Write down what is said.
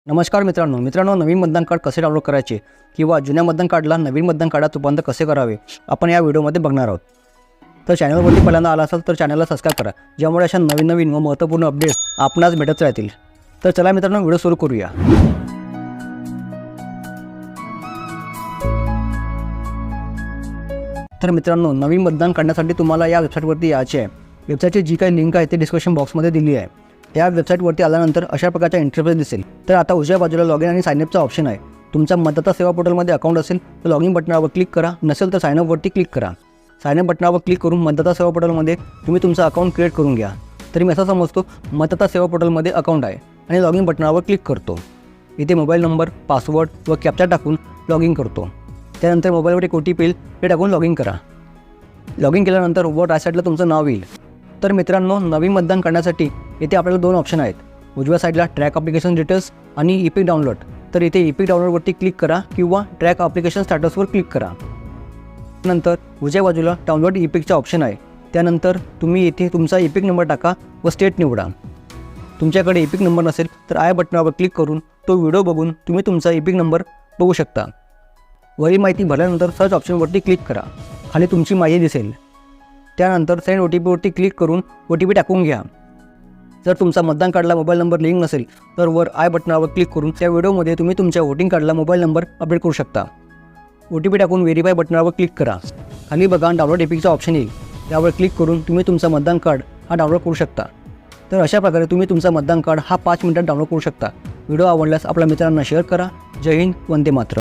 नमस्कार मित्रांनो, नवीन मतदान कार्ड कसे डाउनलोड करायचे किंवा जुन्या मतदान कार्डला नवीन मतदान कार्डात रूपांतर कसे करावे आपण या व्हिडिओमध्ये बघणार आहोत। तर चॅनलवरती पहिल्यांदा आला असाल तर चॅनलला सबस्क्राइब करा, ज्यामुळे अशा नवीन व महत्त्वपूर्ण अपडेट्स आपणास भेटत राहतील। तर चला मित्रांनो, व्हिडिओ सुरू करूया। तर मित्रांनो, नवीन मतदान काढण्यासाठी तुम्हाला या वेबसाईटवरती यायचे आहे। वेबसाईटची जी काही लिंक आहे ती डिस्क्रिप्शन बॉक्समध्ये दिली आहे। या वेबसाईटवरती आल्यानंतर अशा प्रकारचा इंटरफेस दिसेल। तर आता उजव्या बाजूला लॉगिन आणि साइन अपचा ऑप्शन आहे। तुमचा मतदाता सेवा पोर्टलमध्ये अकाउंट असेल तर लॉगिन बटनावर क्लिक करा, नसेल तर साइन अपवरती क्लिक करा। साइन अप बटनावर क्लिक करून मतदाता सेवा पोर्टलमध्ये तुम्ही तुमचा अकाउंट क्रिएट करून घ्या। तरी मी असा समजतो मतदाता सेवा पोर्टलमध्ये अकाउंट आहे आणि लॉगिन बटनावर क्लिक करतो। इथे मोबाईल नंबर, पासवर्ड व कॅप्चा टाकून लॉगिन करतो। त्यानंतर मोबाईलवर एक OTP येईल, ते टाकून लॉगिन करा। लॉगिन केल्यानंतर वर राईट साईडला तुमचं नाव येईल। तर मित्रांनो, नवीन मतदान करण्यासाठी इथे आपल्याला दोन ऑप्शन आहेत। उजव्या साईडला ट्रॅक ॲप्लिकेशन डिटेल्स आणि इपिक डाउनलोड। तर इथे इपिक डाउनलोडवरती क्लिक करा किंवा ट्रॅक ॲप्लिकेशन स्टॅटसवर क्लिक करा। नंतर उजव्या बाजूला डाउनलोड इपिकचा ऑप्शन आहे। त्यानंतर तुम्ही इथे तुमचा इपिक नंबर टाका व स्टेट निवडा। तुमच्याकडे इपिक नंबर नसेल तर आय बटनावर क्लिक करून तो व्हिडिओ बघून तुम्ही तुमचा इपिक नंबर बघू शकता। वरील माहिती भरल्यानंतर सर्च ऑप्शनवरती क्लिक करा, खाली तुमची माहिती दिसेल। त्यानंतर सेंड OTPवरती क्लिक करून OTP टाकून घ्या। जर तुमचा मतदान कार्डला मोबाईल नंबर लिंक नसेल तर वर आय बटनावर क्लिक करून त्या व्हिडिओमध्ये तुम्ही तुमच्या वोटिंग कार्डला मोबाईल नंबर अपडेट करू शकता। OTP टाकून व्हेरीफाय बटनावर क्लिक करा। खाली बघा डाउनलोड इपिकचा ऑप्शन येईल, त्यावर क्लिक करून तुम्ही तुमचा मतदान कार्ड हा डाउनलोड करू शकता। तर अशा प्रकारे तुम्ही तुमचा मतदान कार्ड हा 5 मिनिटात डाउनलोड करू शकता। व्हिडिओ आवडल्यास आपल्या मित्रांना शेअर करा। जय हिंद, वंदे मातरम।